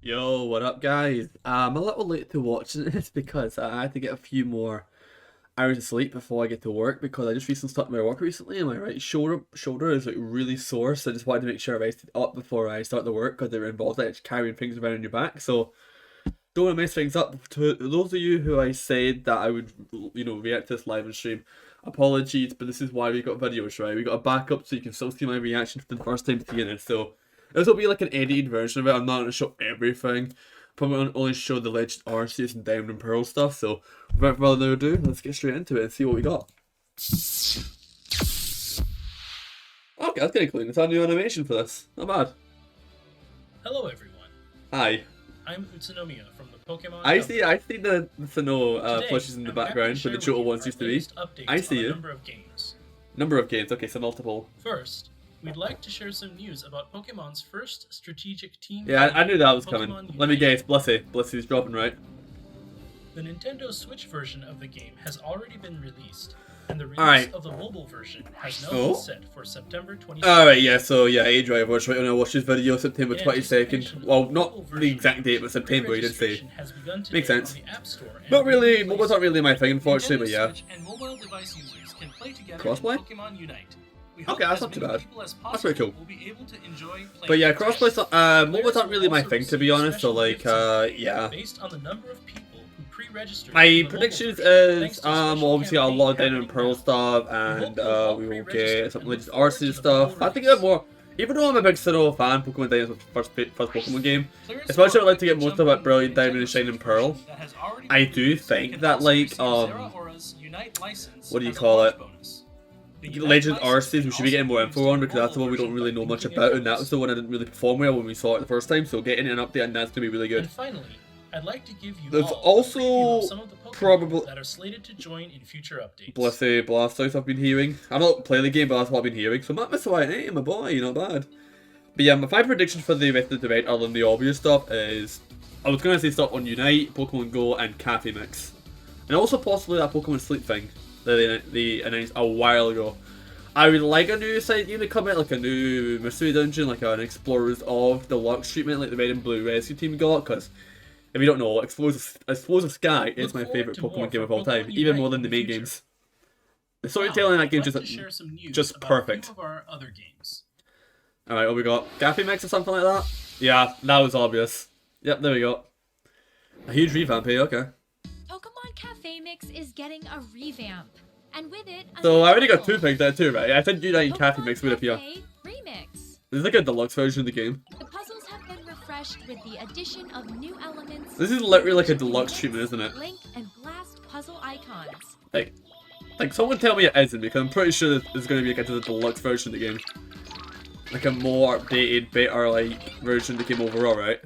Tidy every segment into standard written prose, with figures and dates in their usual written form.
Yo, what up, guys? I'm a little late to watching this because I had to get a few more hours of sleep before I get to work because I just recently started my work recently and my right shoulder is like really sore, so I just wanted to make sure I rested up before I start the work because they were involved like carrying things around on your back. So don't want to mess things up. To those of you who I said that I would, react to this live and stream, apologies, but this is why we got videos, right? We got a backup so you can still see my reaction for the first time seeing it. So this will be like an edited version of it. I'm not going to show everything. Probably going to only show the Legend Arceus and Diamond and Pearl stuff. So without further ado, let's get straight into it and see what we got. Okay, that's kind of clean. It's a new animation for this. Not bad. Hello everyone. Hi. I'm Utsunomiya from the Pokemon I see the Sinnoh plushes in the I'm background happy where the to share Johto with you ones our used to be. latest updates I see on a you. number of games. Number of games, okay, so multiple. First, we'd like to share some news about Pokemon's first strategic team. Yeah, I knew that was Pokemon coming. Let me guess, Blissey. Blissey's dropping, right? The Nintendo Switch version of the game has already been released, and the release Alright. of the mobile version has now Oh. been set for September 22nd. Alright, yeah, so yeah, A-Drive was right when I watched his video, September In 22nd. anticipation Well, of the not mobile the version, exact date, but September, he did say. pre-registration has begun today Makes sense. on the App Store and Not really, Google Play mobile's not really my thing, unfortunately, but Nintendo yeah. Switch and mobile device users can play together Crossplay? in Pokemon Unite. We Okay, hope that's as not too many bad. people as That's pretty possible cool. will be able to enjoy playing But yeah, together. crossplay, mobile's Players not will really my also thing, to be receive honest, so special like, gifts and yeah. based on the number of people who pre-registered for My the mobile predictions version, thanks is, to a special obviously got a lot of campaign Diamond and Pearl happening stuff, now. We and, hope you'll all we will pre-register get some and Legend look forward to Arceus the stuff. mobile I think release. I'm more, even though I'm a big Sinnoh fan, Pokemon Diamond was the first Pokemon game, Players especially who I'd like to are get most jumping of it Brilliant into Diamond and Nintendo Shining Switch Pearl. version that has already I been do released, think can that, also like, receive Zeraora's Unite license what do you as a call launch it? bonus. The Unite Legend license Arceus, can we should be also getting more used info in on the because that's the mobile one we don't version really by know much linking about, and that accounts. was the one I didn't really perform well when we saw it the first time, so getting an update on that's going to be really good. And finally, I'd like to give you There's all also a preview of some of the Pokemon probably- that are slated to join in future updates. Blissey, Blastoise I've been hearing. I'm not playing the game, but that's what I've been hearing, so Matt Missile, my boy, not bad. But yeah, my 5 predictions for the rest of the event, other than the obvious stuff, is I was going to say stuff on Unite, Pokemon Go, and Cafe Mix. And also possibly that Pokemon Sleep thing that they announced a while ago. I would like a new side game to come out, like a new mystery dungeon, like an Explorers of Deluxe treatment, like the Red and Blue Rescue team got, because if you don't know, Explorers Sky is my Look favourite forward to more Pokemon game of from all time, Pokemon even more Unite than the in main future. games. The storytelling in that game I'd is like to share some news just about perfect. A few of our other games. Alright, what we got? Cafe Mix or something like that? Yeah, that was obvious. Yep, there we go. A huge revamp here, okay. Pokemon Cafe Mix is getting a revamp, and with it, a So new I already got 2 level. things there too, right? I think Unite and Cafe Pokemon Mix would appear. Cafe Remix. This is like a deluxe version of the game. The puzzles have been refreshed with the addition of new elements. This is literally like a such as deluxe Mix, treatment, isn't it? Link and Blast puzzle icons. Like someone tell me it isn't, because I'm pretty sure there's going to be like a deluxe version of the game. Like a more updated, better like version of the game overall, right?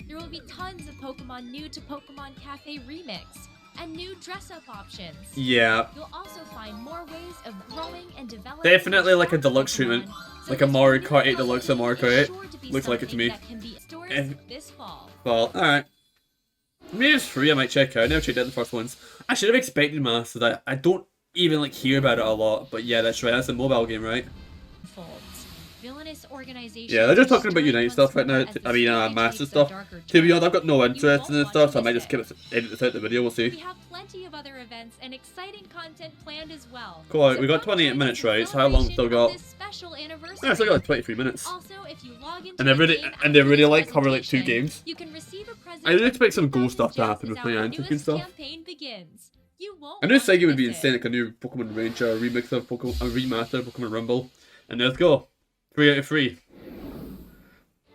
There will be tons of Pokemon new to Pokemon Cafe Remix, and new dress-up options. Yeah, You'll also find more ways of growing and developing. definitely your like a strong deluxe Pokemon, treatment. so Like a this Mario new Kart 8 puzzle Deluxe or game Mario is Kart 8. sure to be Looks like it to something me. that can be stores Eh. this fall. Well, alright. Maybe it's free, I might check out. I never checked out the first ones. I should have expected Masters. I don't even like hear about it a lot, but yeah, that's right. That's a mobile game, right? Folds. Villainous organizations Yeah, they're just talking about destroy Unite once stuff right more now. as the I mean, story Master takes a stuff. darker To be turn. honest, I've got no You interest in won't this stuff, so I want might to just miss edit this out the video. We'll We see. have plenty of other events and exciting content planned as well. Cool, So we got come 28 join minutes, us in right? So how long we still celebration of got? this special anniversary. Yeah, I still got like 23 minutes. Also, if you log into And they the really, game and they after really this like cover like 2 presentation, games. you can receive a present I did of expect some cool 2,000 stuff to gems happen as with our my antics and newest stuff. campaign begins. You won't I knew want to Sega would be miss it. insane, like a new Pokemon Ranger, a remix of Pokemon, a remaster of Pokemon Rumble. And let's go. 3 out of 3.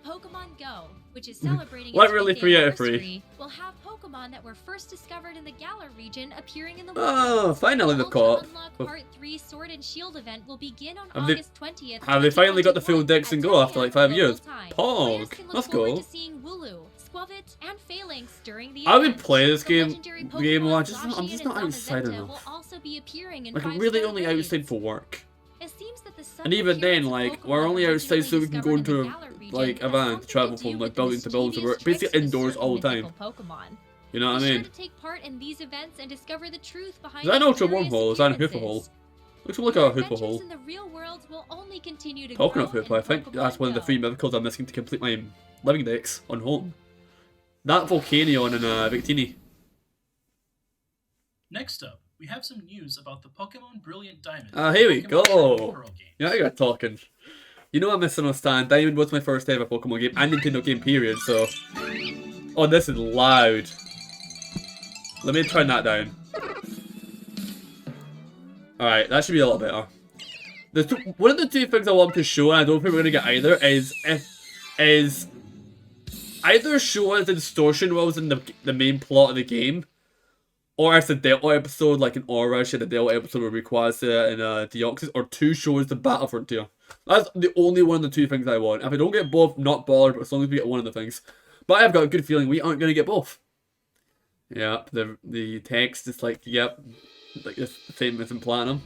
Pokemon Go, which is celebrating What its really 5th 3 out of 3? anniversary, will have Pokemon that were first discovered in the Galar region appearing in the Oh, wild. finally they've Ultra caught. Unlock Part 3 Sword and Shield event will begin on Have they- August 20th. Have they finally got the full 2021 Dex and at Go 10 after like a.m. 5 local years? time. Players Pog, can look let's forward go. to seeing Wooloo, Squavit, and Phalanx during the I would event. play this The game, legendary I'm Pokemon just Zacian I'm just and not outside Zamazenta enough. will also be appearing in Like I'm five-star really only raids. outside for work. It seems that the sudden And even then, appearance of like, Pokemon we're only originally outside so we can go discovered in the into Galar region like has a van something to travel do from like with building to building to work. mischievous Basically tricks with indoors all the certain time. mythical Pokemon. You know what I Be mean? sure to take part in these events and discover the truth behind Is that an these ultra curious wormhole? Is that a hoopa appearances. hole? Looks like a Your hoopa adventures hole. in the real world will only continue to Talking grow of hoopa, in I think Pokemon that's one of the Go. 3 mythicals I'm missing to complete my living decks on home. That Volcanion and Victini. Next up, we have some news about the Pokemon Brilliant Diamond. Here we Pokemon go. Diamond Pearl games. Yeah, you're talking. You know I'm a Sinnoh stan. Diamond was my first ever Pokemon game and Nintendo game period, so... Oh, this is loud. Let me turn that down. Alright, that should be a lot better. One of the two things I want to show, and I don't think we're going to get either, is either show us the distortion worlds in the main plot of the game, or as a Delta episode, like an Aura, the Delta episode where Rayquaza and Deoxys, or two shows the Battle Frontier. That's the only one of the two things I want. If I don't get both, not bothered, but as long as we get one of the things. But I've got a good feeling we aren't going to get both. Yep, the text is like, yep, like the same as in Platinum.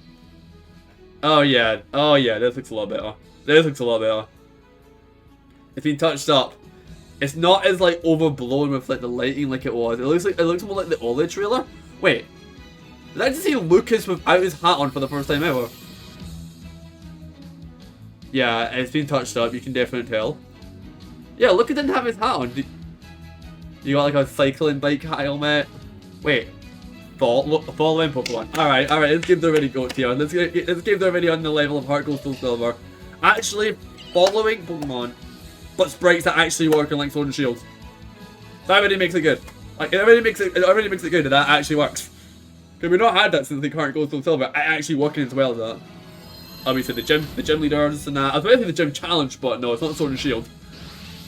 Oh yeah, this looks a lot better. This looks a lot better. It's been touched up. It's not as like overblown with like the lighting like it was. It looks more like the Ollie trailer. Wait, did I just see Lucas without his hat on for the first time ever? Yeah, it's been touched up. You can definitely tell. Yeah, Lucas didn't have his hat on. You got like a cycling bike helmet. Wait. Following Pokemon. Alright, this game's already got here. This game's already on the level of Heart Gold Soul Silver. Actually, following Pokemon, but sprites that actually work on like Sword and Shield. That already makes it good. Like, it already makes it good that that actually works. Because we've not had that since like Heart Gold Soul Silver. It actually working as well as that. Obviously the gym leaders and that. I was waiting for the gym challenge, but no, it's not Sword and Shield.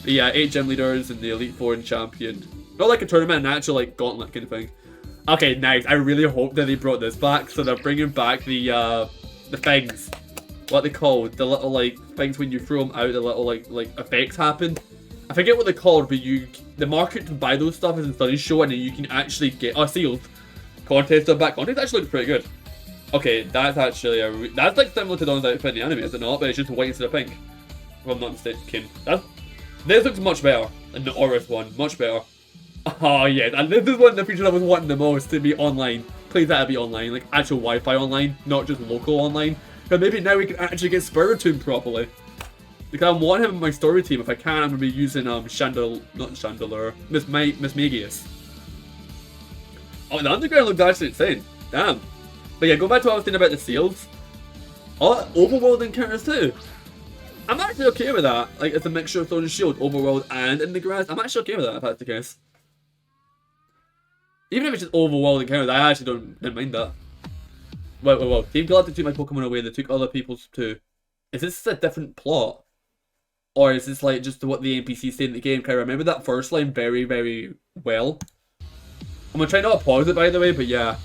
But yeah, 8 gym leaders and the Elite Four and champion. Not like a tournament, an actual like gauntlet kind of thing. Okay, nice. I really hope that they brought this back. So they're bringing back the things. What they called? The little like things when you throw them out, the little like effects happen. I forget what they're called, but the market to buy those stuff is in Study Show, and then you can actually get sealed. Contest are back. Contest actually looks pretty good. Okay, that's actually that's like similar to Don's outfit in the anime, is it not? But it's just white instead of pink. If I'm not mistaken. This looks much better than the Oris one. Much better. Oh yeah, and this is one of the features I was wanting the most, to be online. Please let it be online, like actual Wi-Fi online, not just local online. Because maybe now we can actually get Spiritomb properly. Because I want him in my story team. If I can, I'm gonna be using Miss Magius. Oh, the underground looks actually insane. Damn. But yeah, going back to what I was saying about the seals. Oh, overworld encounters too. I'm actually okay with that. Like, it's a mixture of Sword and Shield, overworld, and in the grass. I'm actually okay with that if that's the case. Even if it's just overworld encounters, I actually don't mind that. Well. Team Galactic took my Pokemon away, they took other people's too. Is this a different plot? Or is this like just what the NPCs say in the game? Can I remember that first line very, very well? I'm gonna try not to pause it by the way, but yeah.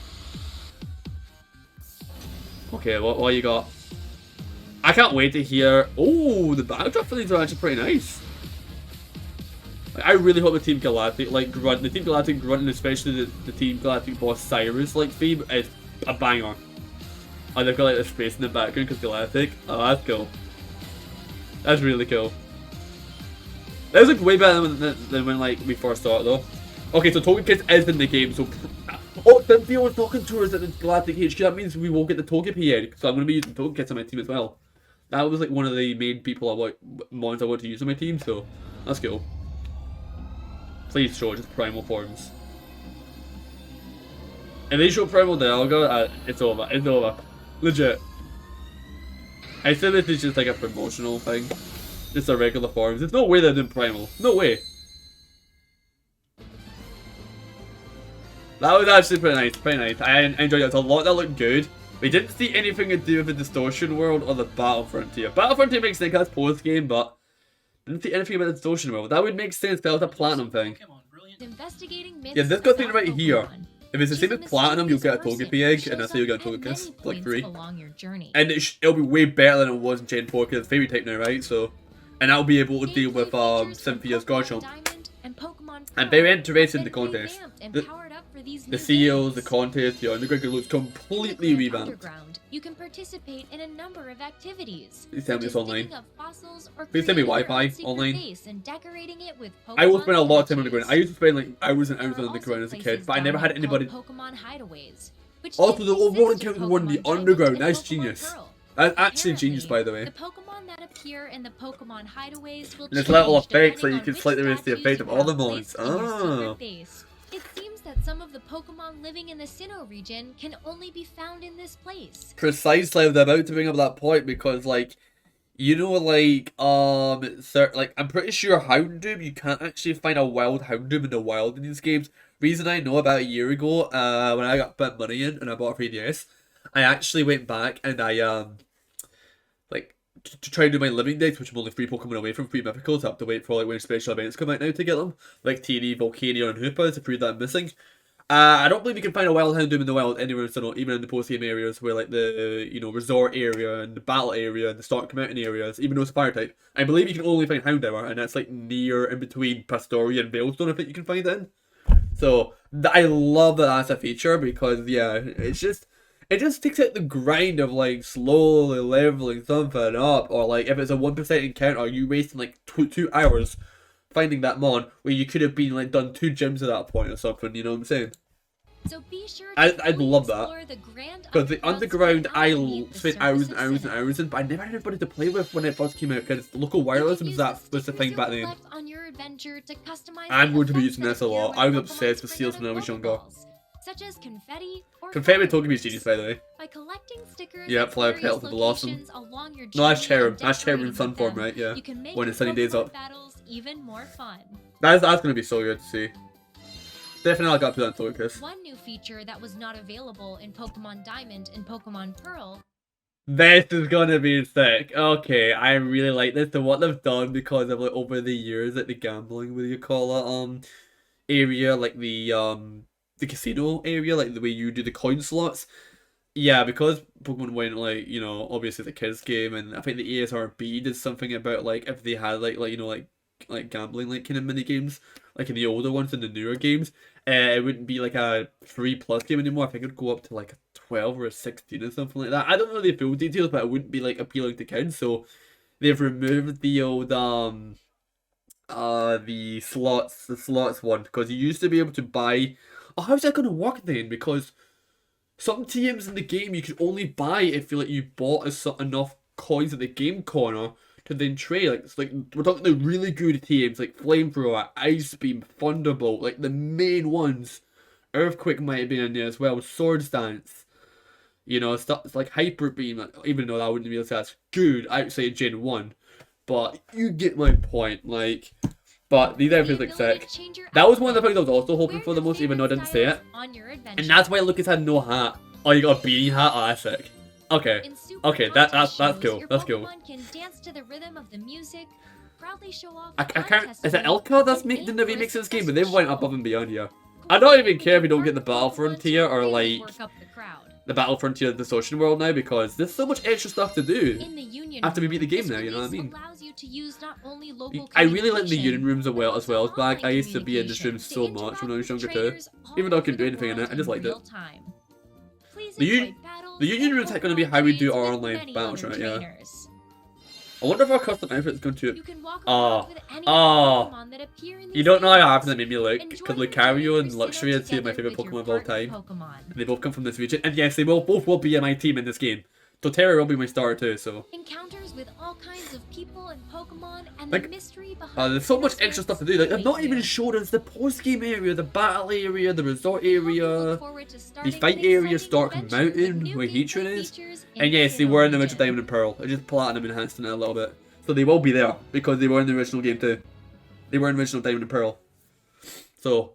Okay, what you got? I can't wait to hear. Oh, the backdrop for these are actually pretty nice. I really hope the Team Galactic the Team Galactic grunt, and especially the Team Galactic boss Cyrus theme is a banger. Oh, they've got like the space in the background because Galactic. Oh, that's cool. That's really cool. That looks way better than when like we first saw it though. Okay, so Togekiss is in the game, so Cynthia was talking to us at the Galactic HQ. That means we will get the Togepi egg, so I'm going to be using Togekiss on my team as well. That was like one of the main mons I want to use on my team, so that's cool. Please show just primal forms. If they show primal Dialga, it's over. It's over. Legit. I said this is just like a promotional thing. Just a regular forms. There's no way they're doing primal. No way. That was actually pretty nice. I enjoyed it. There's a lot that looked good. We didn't see anything to do with the Distortion World or the Battle Frontier. Battle Frontier makes sense as post game, but didn't see anything about the Distortion World. That would make sense because that was a Platinum thing. Yeah, this got thing right here. If it's the same as Platinum, you'll get a Togepi egg, and that's how you'll get a Togekiss, like 3. And it'll be way better than it was in Gen 4 because it's Fairy type now, right? So, and I'll be able to deal with Cynthia's Garchomp. I'm very interested in the contest. The seals, the contest, the underground looks completely revamped. You can participate in a number of activities. Please tell me it's online. Please tell me Wi-Fi online. I will spend a lot of time underground. I used to spend like hours and hours on the ground as a kid, but I never had anybody. Also, the overall encounter one in the underground. That's genius. That's actually genius, by the way. The Pokemon that appear in the Pokemon hideaways will And there's change little effects, so depending you on can which slightly raise the statues effect you of all the have mons. placed in your Oh. secret base. It seems that some of the Pokemon living in the Sinnoh region can only be found in this place. Precisely, I was about to bring up that point because, like, you know, like, I'm pretty sure Houndoom, you can't actually find a wild Houndoom in the wild in these games. Reason I know, about a year ago, when I got put money in and I bought a 3DS, I actually went back and I, like, to try and do my living days, which I'm only 3 Pokemon away from free mythicals. I have to wait for, like, when special events come out now to get them. Like TD, Volcanion, and Hoopa to prove that I'm missing. I don't believe you can find a wild Houndoom in the wild anywhere in Sinnoh, even in the post-game areas where, like, the, resort area and the battle area and the Stark Mountain areas, even though it's a fire type. I believe you can only find Houndour, and that's, like, near in between Pastoria and Veilstone, I think you can find it in. So, I love that that's a feature because, yeah, it just takes out the grind of, like, slowly leveling something up, or, like, if it's a 1% encounter, you wasting, like, two hours finding that mon where you could have been, like, done 2 gyms at that point or something, you know what I'm saying? So be sure I'd love that. Because the underground, I spent hours and hours and hours in, but I never had anybody to play with when it first came out, because local wireless was the thing back then. I'm going to be using this a lot. I was obsessed with seals when I was younger. Such as confetti or Confetti with Togepi's genius, by the way. By collecting stickers Yeah, at Flower various Petals of Blossom. locations along your No, that's journey Cherub. and That's Cherub in decorating sun with form, them, right? Yeah. you can make When the sunny day's Pokemon up. battles even more fun. That's going to be so good to see. Definitely I got to that Togekiss. One new feature that was not available in Pokemon Diamond and Pokemon Pearl. This is gonna be sick. Okay, I really like this. So what they've done because of, like, over the years, like, the gambling, what do you call it, area, like the casino area, like the way you do the coin slots. Yeah, because Pokemon went, like, obviously the kids game, and I think the ASRB did something about, like, if they had like gambling, like, kind of mini games, like in the older ones and the newer games, it wouldn't be like a 3+ game anymore. I think it'd go up to like a 12 or a 16 or something like that. I don't know the full details, but it wouldn't be, like, appealing to kids. So they've removed the old the slots one, because you used to be able to buy. Oh, how's that gonna work then? Because some TMs in the game you could only buy if you bought enough coins at the game corner to then trade. Like, it's like, we're talking the really good TMs like Flamethrower, Ice Beam, Thunderbolt, like the main ones. Earthquake might have been in there as well. Swords Dance, stuff like Hyper Beam. Like, even though that wouldn't be as good outside Gen 1, but you get my point. Like, but these outfits look sick. That was one of the things I was also hoping for the most, even though I didn't say it. And that's why Lucas had no hat. Oh, you got a beanie hat? Oh, that's sick. Okay. Okay, that's cool. That's cool. Can dance to the rhythm of the music, proudly show off I can't. Is it Elka that's making the remix of this game? But they've went above and beyond here. I don't even care if you don't get the Battle Frontier or, like, the Battle Frontier of the Ocean World now, because there's so much extra stuff to do after we beat the game now, you know what I mean? I really like the Union rooms as well as back. I used to be in this room so much when I was younger too. Even though I couldn't do anything in it, I just liked it. The Union room's going to be how we do our online battles, right? Yeah. I wonder if our custom outfit is going to... You don't know how happy that made me look, because Lucario and Luxury are 2 of my favourite Pokemon of all time. And they both come from this region, and yes, they both will be in my team in this game. Doterra will be my starter too, so... Encounters with all kinds of people and Pokemon, and like, the mystery behind there's so much extra stuff to do. Like, they've not even showed us the post-game area, the battle area, the resort area, the fight area, Stark Mountain, where Heatran is. And yes, they were in the original Diamond and Pearl. I just Platinum enhanced it a little bit. So they will be there, because they were in the original game too. They were in the original Diamond and Pearl. So,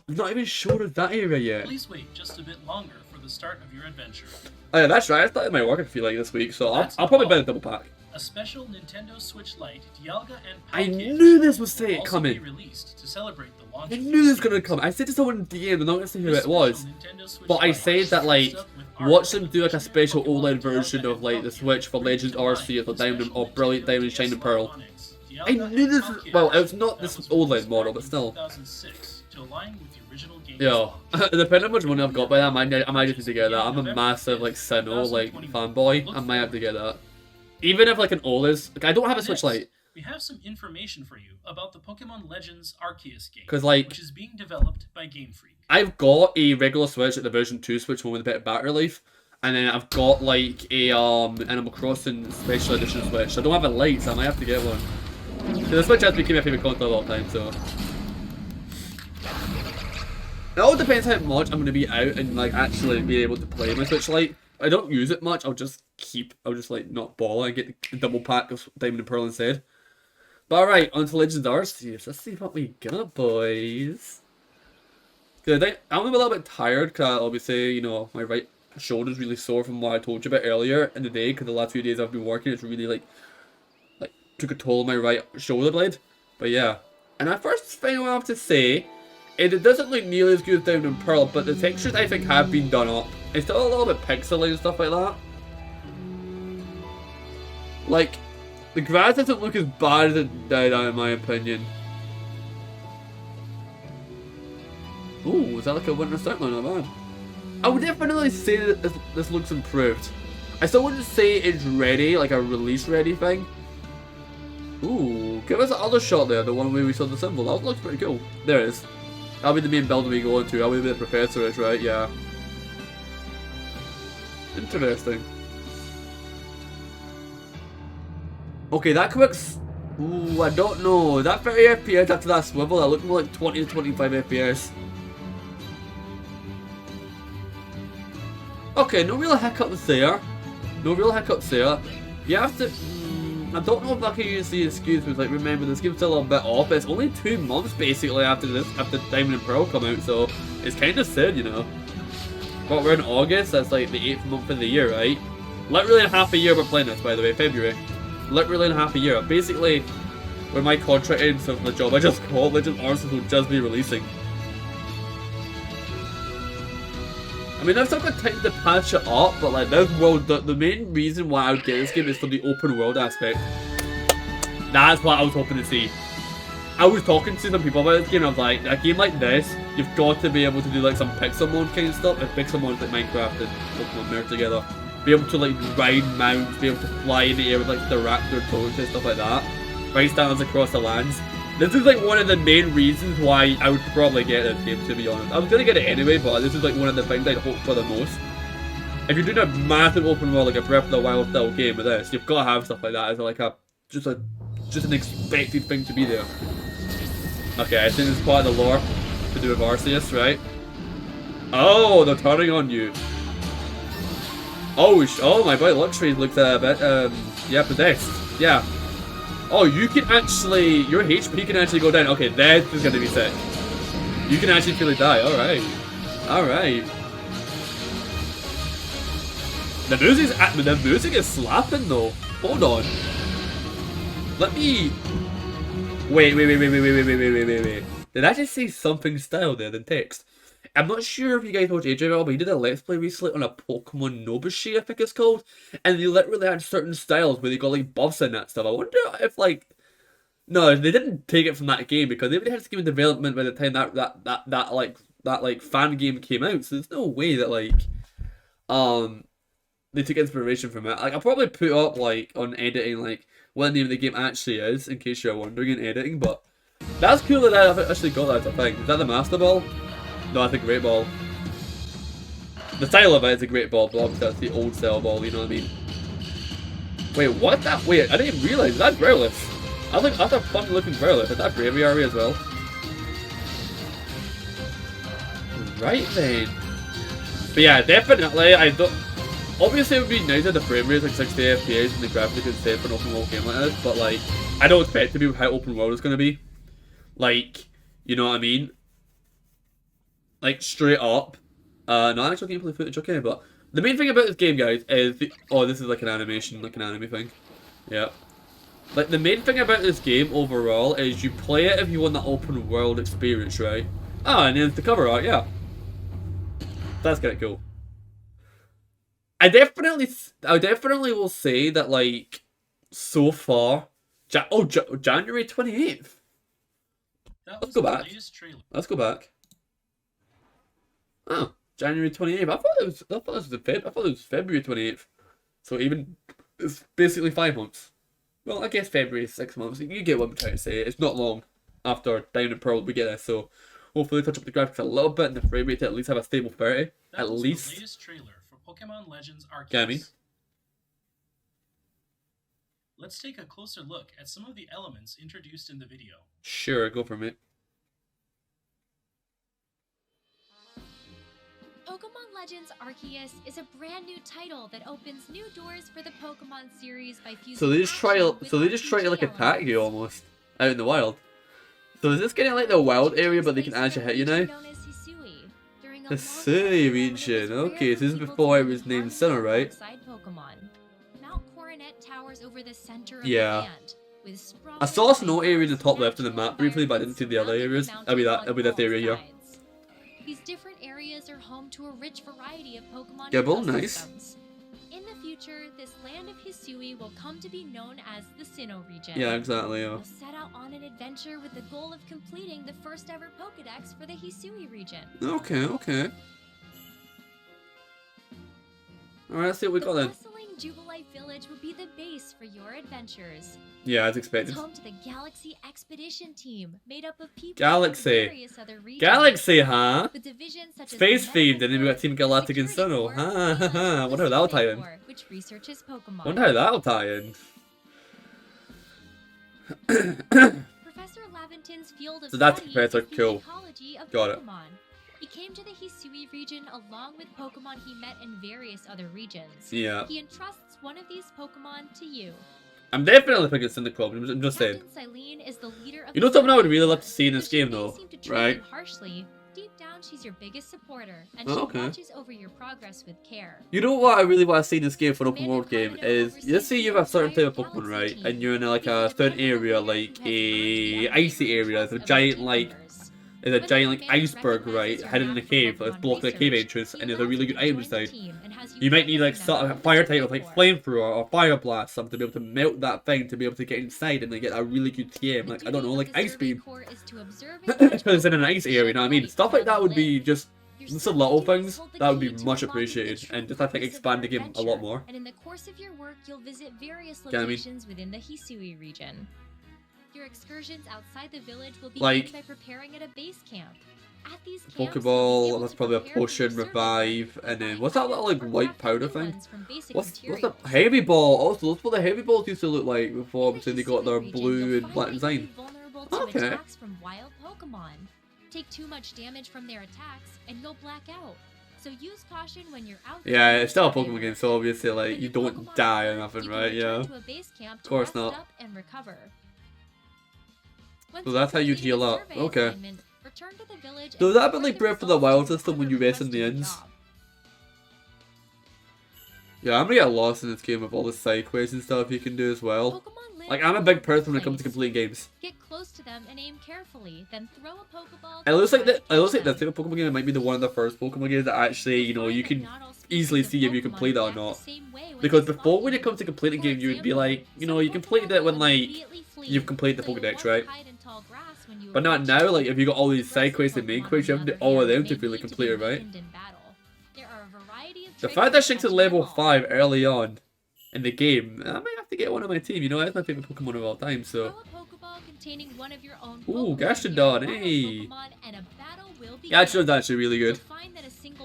they've not even showed us that area yet. Please wait just a bit longer for the start of your adventure. Oh yeah, that's right. I started my work, I feel like, this week, so I'll probably buy the double pack. A special Nintendo Switch Lite, Dialga and I Palkia knew this was will also coming. be released to celebrate the launch I of knew this was the gonna come. I said to someone in DM, I'm not gonna say who This it was, special Nintendo Switch but I Lite said that, like, comes up with watch them art do like a featuring special Pokemon OLED Dialga version and of, like, the Palkia, Switch for bringing Legends to life Arceus or the Diamond special or Brilliant Nintendo Diamond DS Shining Pearl. Onyx, I Dialga knew and this. Palkia Well, it's not that this was OLED released model, back but in still. 2006 to align with the original game. Yo, depending on how much money I've got by that, I might have to get that. I'm a massive, like, Sinnoh, like, fanboy. I might have to get that. Even if, like, an OLED, like, I don't have a Switch Lite. We have some information for you about the Pokemon Legends Arceus game, 'Cause, like, which is being developed by Game Freak. I've got a regular Switch, like the version 2 Switch, one with a bit of battery life. And then I've got like a Animal Crossing Special Edition Switch. I don't have a light, so I might have to get one. The Switch has become my favourite console of all time, so. It all depends how much I'm going to be out and like actually be able to play my Switch Lite. I don't use it much, I'll just like not bother and get the double pack of Diamond and Pearl instead. But alright, on to Legends Arceus. Let's see what we got, boys. I'm a little bit tired because obviously, you know, my right shoulder's really sore from what I told you about earlier in the day, because the last few days I've been working, it's really like took a toll on my right shoulder blade. But yeah. And the first thing I have to say is it doesn't look nearly as good as Diamond and Pearl, but the textures I think have been done up. It's still a little bit pixely and stuff like that. Like, the grass doesn't look as bad as it did, in my opinion. Ooh, is that like a winter start? No, not bad. I would definitely say that this looks improved. I still wouldn't say it's ready, like a release ready thing. Ooh, give us the other shot there, the one where we saw the symbol. That looks pretty cool. There it is. That'll be the main building we go into. That'll be where the professor is, right? Yeah. Interesting. Okay, that clicks. Ooh, I don't know. That 30 FPS after that swivel, that looked more like 20 to 25 FPS. Okay, no real hiccups there. No real hiccups there. You have to... I don't know if I can use the excuse with like, remember this game's still a little bit off, but it's only 2 months basically after Diamond and Pearl come out, so it's kind of sad, you know. But we're in August, that's like the 8th month of the year, right? Literally in half a year we're playing this, by the way, February. Literally in half a year. Basically, when my contract ends of the job I just got, Legends Arceus will just be releasing. I mean, I've still got time to patch it up, but like this world, the main reason why I would get this game is for the open world aspect. That's what I was hoping to see. I was talking to some people about this game, and I was like, a game like this, you've got to be able to do like some pixel mode kind of stuff. If pixel mode like Minecraft and Pokemon merge together. Be able to like ride mounts, be able to fly in the air with like the raptor toads and stuff like that. Ride stands across the lands. This is like one of the main reasons why I would probably get this game, to be honest. I was gonna get it anyway, but this is like one of the things I'd hope for the most. If you're doing a massive open world like a Breath of the Wild style game with this, you've got to have stuff like that as like just an expected thing to be there. Okay, I think this is part of the lore to do with Arceus, right? Oh, they're turning on you. Oh my boy, Luxury looks a bit yeah, possessed. Yeah. Oh, you can actually, your HP can actually go down. Okay, that is gonna be sick. You can actually feel it die. Alright. Alright. The music is slapping though. Hold on. Let me... Wait. Did I just say something style there than text? I'm not sure if you guys watch AJ but he did a Let's Play recently on a Pokemon Nobushi, I think it's called. And they literally had certain styles where they got like buffs and that stuff. I wonder if like... No, they didn't take it from that game because they already had this game in development by the time that fan game came out. So there's no way that like... They took inspiration from it. Like, I'll probably put up like on editing like what the name of the game actually is in case you're wondering in editing, but that's cool that I actually got that as a thing. Is that the Master Ball? No, that's a Great Ball. The style of it is a Great Ball, but obviously that's the old style ball, you know what I mean? Wait, what that? Wait, I didn't even realise that Growlithe. That's a fun looking Growlithe. Is that Braviary as well? Right then. But yeah, definitely, I don't... Obviously, it would be nice if the frame rate is like 60 FPS and the graphics is safe for an open world game like this, but like, I don't expect it to be how open world it's going to be. Like, you know what I mean? Like, straight up. No actual gameplay footage, okay, but the main thing about this game, guys, is oh, this is like an animation, like an anime thing. Yeah. Like, the main thing about this game overall is you play it if you want that open world experience, right? Ah, and then it's the cover art, yeah. That's kind of cool. I definitely will say that, like, so far, January 28th. Let's go back. Let's go back. Oh, January 28th. I thought it was February 28th. So even it's basically 5 months. Well, I guess February is 6 months. You get what I'm trying to say. It's not long after Diamond and Pearl we get this, so hopefully touch up the graphics a little bit and the frame rate to at least have a stable 30. At least. The latest trailer for Pokemon Legends Gammy. Arceus. Let's take a closer look at some of the elements introduced in the video. Sure, go for it. Pokemon Legends Arceus is a brand new title that opens new doors for the Pokemon series by fusing So they just try action to, with so they just try to like RPG attack you elements. almost out in the wild. So is this getting like the wild area, but they can actually hit you now? The Hisui region. Okay, so this is before it was named Sinnoh, right? Mount Coronet towers over the center of Yeah. the land, with sprawling I saw a Sinnoh area in the top natural left of the map briefly, but I didn't see the other areas. environments It'll be that area here. sides. These different areas are home to a rich variety of Pokemon Gibble, nice. ecosystems. In the future, this land of Hisui will come to be known as the Sinnoh region. Yeah, exactly. Yeah. We'll set out on an adventure with the goal of completing the first ever Pokedex for the Hisui region. Okay, okay. Alright, let's see what we got The then. bustling Jubilife Village will be the base for your adventures. Yeah, as It's expected. home to the Galaxy Expedition Team, made up of people Galaxy. from various other regions. Galaxy, huh? With divisions such as Space the themed, Medical and then we got Corps, Team Galactic and Security Sinnoh. Corps, Ha ha and ha. the Wonder how that'll tie Survey in. Corps, which researches Pokemon. Wonder how that'll tie in. Professor Laventon's field of So that's study Professor, is the cool. ecology of Got it. Pokemon. He came to the Hisui region along with Pokemon he met in various other regions. Yeah. He entrusts one of these Pokemon to you. I'm definitely picking Sinnoh Club, I'm just saying. Captain Silene is the leader of You know the something I would Survey really love Corps. to see in this Though she game may though, seem to treat right? you harshly, deep down she's your biggest supporter, and Oh, she okay. watches over your progress with care. You know what I really want to see in this game for an open Commander world game Commodore is, oversees let's say you have a certain type of the Pokemon, entire right? Galaxy And you're in like team. a He's the certain Pokemon area, leader like who has earned a the icy unwavering area, trust there's a of giant team like members. there's a When giant the like commander iceberg, right, recognizes your hidden in a knack for cave that's Pokemon blocking a cave research, entrance, he and there's a allows really you good to item join the inside. team and has You might need like as a sort member of of fire the type Survey like Corps. flamethrower or fire blast, something to be able to melt that thing to be able to get inside and then get a really good TM, The like I don't know, duty like of the ice Survey beam. Corps is to observe and Because catch it's in an Pokemon ice to area, you shed know what I mean? light Stuff like on that how would to be live. just Your the little substitutes things hold the that would be key to much unlocking the appreciated, true and just I think purpose of expand the your game a lot adventure. more. And in the course of your work, you'll visit various Get what I mean? locations within the Hisui region. Your excursions outside the village will begin Like- by preparing at a base camp. At these camps, you'll be Pokeball, able that's to probably a prepare for your potion, survey revive, work and then by what's that buying little like or white crafting powder new thing? ones from basic What's the materials. heavy ball? Also, that's what the heavy balls used to look like before, In the obviously they got their Hisui region, blue you'll and find black that you'll design. be vulnerable to Okay. attacks from wild Pokemon. Take too much damage from their attacks, and you'll black out. So use caution when you're out there Yeah, doing it's still a survey Pokemon work. game, so obviously like When you your don't Pokemon die are or hurt, nothing, you can right? return Yeah. to a base camp to course rest not. up and recover. Once So you've that's how you'd completed heal a up. survey Okay. assignment, return to the village So and is that a bit report like the Breath of the results Wild to the system when other you rest in rest the of inns? job. Yeah, I'm gonna get lost in this game with all the side quests and stuff you can do as well. Pokemon live Like I'm a in big a person when it comes to place. completing games. Get close to them and aim carefully, then throw a Pokeball. It looks to like try that. to It looks catch like this them. type of Pokemon game might be the one of the first Pokemon games that actually, you know, you can easily see if you complete it or not. Because before, when it comes to completing a game, you would be like, you know, you completed it when like you've completed the Pokedex, right? But not now. Like if you got all these side quests and main quests, you have to do all of them to really complete it, right? The fact that Shinx is level 5 early on in the game, I might have to get one on my team. You know, that's my favorite Pokemon of all time. So. Ooh, Gastrodon, hey. Gastrodon's actually really good.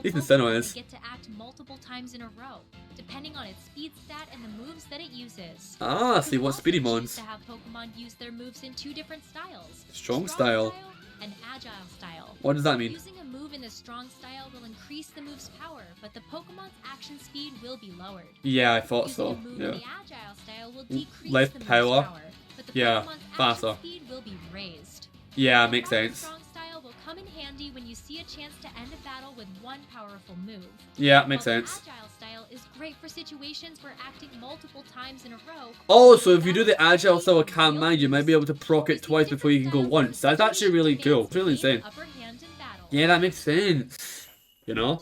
Even Sinnoh is. Get to act multiple times in a row, depending on its speed stat and the moves that it uses. Ah, You see can what also Speedy choose Mons. to have Pokemon use their moves in 2 different styles: Strong style. and agile style. What does that mean? Using a move in the strong style will increase the move's power, but the Pokemon's action speed will be lowered. Yeah, I thought Using so. a move in Yeah. the agile style will decrease Less the move's power. power, but the Yeah, Pokemon's faster. action speed will be raised. Yeah, The makes power of sense. strong style will come in handy when you see a chance to end a battle with one powerful move. Yeah, makes While the sense. agile style is great for situations where acting multiple times in a row. Oh, so if you do the agile style with Calm Mind, you might be able to proc it twice before you can go once. That's actually really cool. It's really insane. Yeah, that makes sense. You know?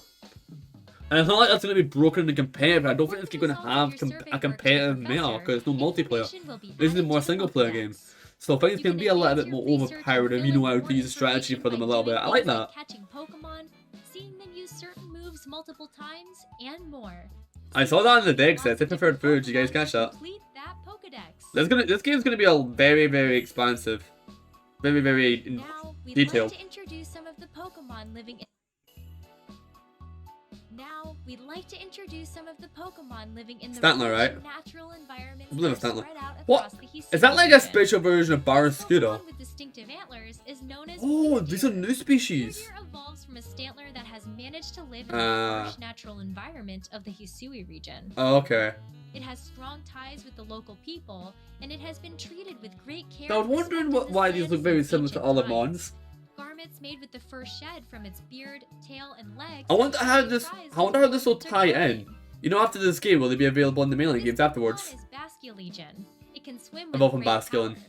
And it's not like that's going to be broken in the competitive. I don't think this game's going to have a competitive meta because it's no multiplayer. This is a more single player game. So things can be a little bit more overpowered if you know how to use a strategy for them a little bit. I like that. Catching Pokemon, seeing them use certain moves multiple times, and more. I saw that in the deck set. They preferred foods. You guys catch that? Complete that Pokedex. This game's gonna be a very, very expansive, very Now, we'd detailed. like to introduce some of the Pokemon living in Now, we'd like to introduce some of the Pokemon living in the Stantler, rich right? natural environments I believe that it's are Stantler. spread out What? across the Hisui Is that like a region. special version of Barraskewda? Pokemon with distinctive antlers is known as Oh, Blue these are Deer. new species. Blue Deer evolves from a Stantler that has managed to live in the harsh natural environment of the Hisui region. Oh, okay. It has strong ties with the local people, and it has been treated with great care. I was and wondering respect in this why these land look very since similar to ancient other times. mons. Garments made with the fur shed from its beard, tail, and legs. I wonder how this will tie in. You know, after this game, will they be available in the mainline games afterwards? Is Basculegion. It can swim with Evolve from great Basculin. power.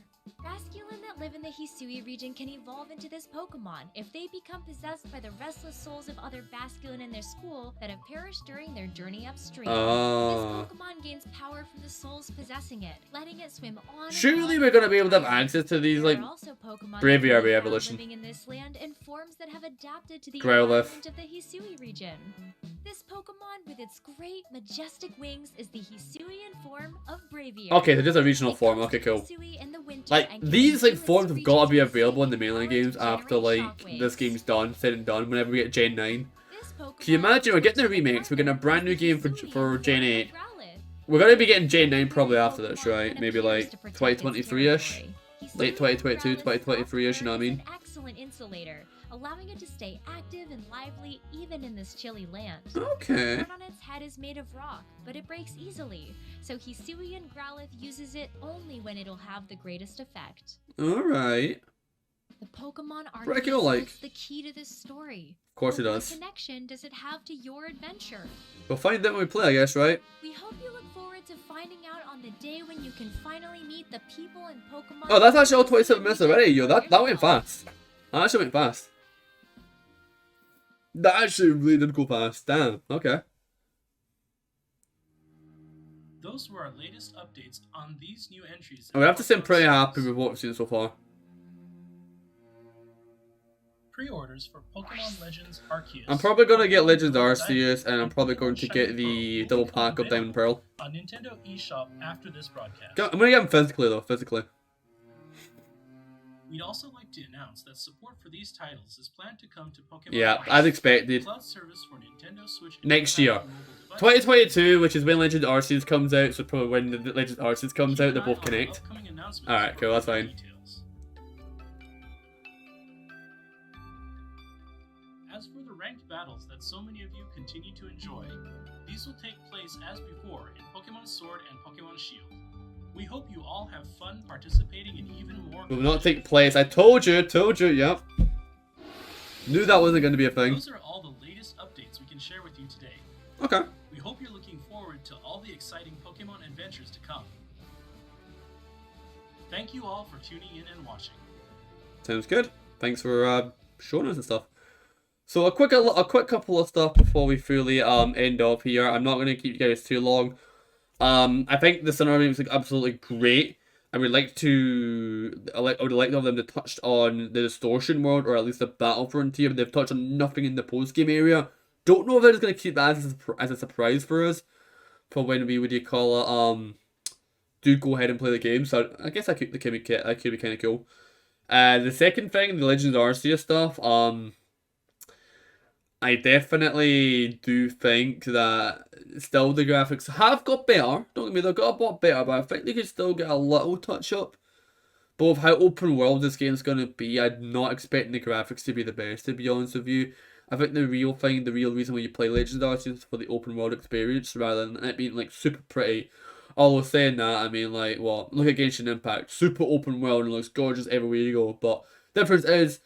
Basculin that live in the Hisui region can evolve into this Pokemon if they become possessed by the restless souls of other Basculin in their school that have perished during their journey upstream. This Pokemon gains power from the souls possessing it, letting it swim on. And Surely on we're gonna be able to have access to these, There like, are also Pokemon Braviary that can be found evolution. living in this land in forms that have adapted to the Growlithe. environment of the Hisui region. This Pokemon with its great majestic wings is the Hisuian form of Braviary. Okay, so just a regional It form. comes Okay, to cool. Hisui in the winter Like, and can these, like, use its forms have got to be region's available in the Hisuian mainline power games to after, generate like, shockwaves. this game's done, said and done, whenever we get Gen 9. This Can you Pokemon imagine, we're getting the is remakes, we're getting a brand new game for Hisuian Gen form of 8. Growlithe. We're gonna be getting Gen 9 probably after this, Pokemon right? and Maybe, appears like, to protect its 2023-ish? territory. Late Hisuian 2022, Growlithe's 2023-ish, you know what I software is mean? an excellent insulator, allowing it to stay active and lively even in this chilly land. Okay. The crown on its head is made of rock, but it breaks easily, so Hisuian Growlithe uses it only when it'll have the greatest effect. Alright. The Pokemon Pretty Arceus cool, like. holds the key to this story. Of course it But does. What connection does it have to your adventure? We'll find out when we play, I guess, right? We hope you look forward to finding out on the day when you can finally meet the people and Pokemon. Oh, that's actually all 27 minutes already, yo. For That went yourself. fast. That actually went fast. That actually really did go fast. Damn. Okay. Those were our latest updates on these new entries. I would have to say I'm pretty happy with what we've seen so far. Pre-orders for Pokemon Legends Arceus. I'm probably going to get Legends Arceus, and I'm probably going to get the double pack of Diamond and Pearl. On Nintendo eShop after this broadcast. I'm going to get them physically, though. Physically. We'd also like to announce that support for these titles is planned to come to Pokemon Yeah, Plus, as expected. cloud service for Nintendo Switch Next year. mobile devices. 2022, which is when Legends Arceus comes out, so probably when the Legends Arceus comes Keep out, an they eye both on the connect. upcoming announcements Alright, for cool, that's further fine. details. As for the ranked battles that so many of you continue to enjoy, these will take place as before in Pokemon Sword and Pokemon Shield. We hope you all have fun participating in even more. Will not take place. I told you, yep. Knew that wasn't going to be a thing. Those are all the latest updates we can share with you today. Okay. We hope you're looking forward to all the exciting Pokemon adventures to come. Thank you all for tuning in and watching. Sounds good. Thanks for showing us and stuff. So a quick couple of stuff before we fully end off here. I'm not going to keep you guys too long. I think the Sinnoh was like absolutely great. I would like to, I would like them to touch on the distortion world, or at least the battle frontier, but they've touched on nothing in the post game area. Don't know if they're just gonna keep that as a surprise for us, for when we do go ahead and play the game. So I guess that could be kind of cool. The second thing, the Legends Arceus stuff. I definitely do think that still the graphics have got better. Don't get me, they've got a lot better, but I think they could still get a little touch up. But with how open world this game's going to be, I'm not expecting the graphics to be the best, to be honest with you. I think the real reason when you play Legends Arceus is for the open world experience, rather than it being like super pretty. Although saying that, I mean, like, what? Look at Genshin Impact. Super open world and looks gorgeous everywhere you go. But the difference is,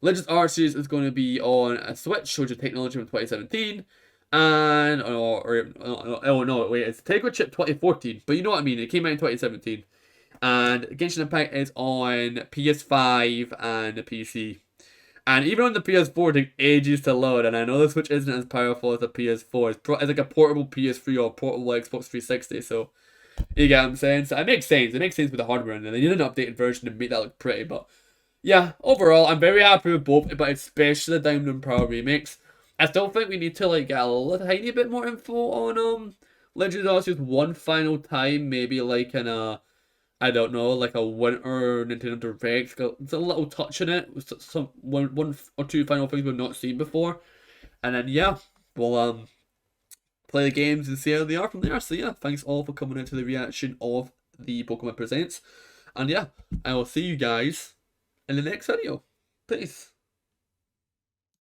Legends Arceus is going to be on a Switch, which is technology from 2017, and it's Tegra chip 2014, but you know what I mean. It came out in 2017, and Genshin Impact is on PS5 and PC, and even on the PS4, it took ages to load. And I know the Switch isn't as powerful as the PS4. It's like a portable PS3 or portable Xbox 360. So you get what I'm saying. So it makes sense. It makes sense with the hardware, and they need an updated version to make that look pretty, but. Yeah, overall, I'm very happy with both, but especially the Diamond and Pearl remakes. I still think we need to like get a little tiny bit more info on Legends Arceus one final time, maybe like in a, I don't know, like a winter Nintendo Direct. It's a little touch in it, with one or two final things we've not seen before, and then yeah, we'll play the games and see how they are from there. So yeah, thanks all for coming out to the reaction of the Pokemon Presents. And yeah, I will see you guys in the next video. Peace.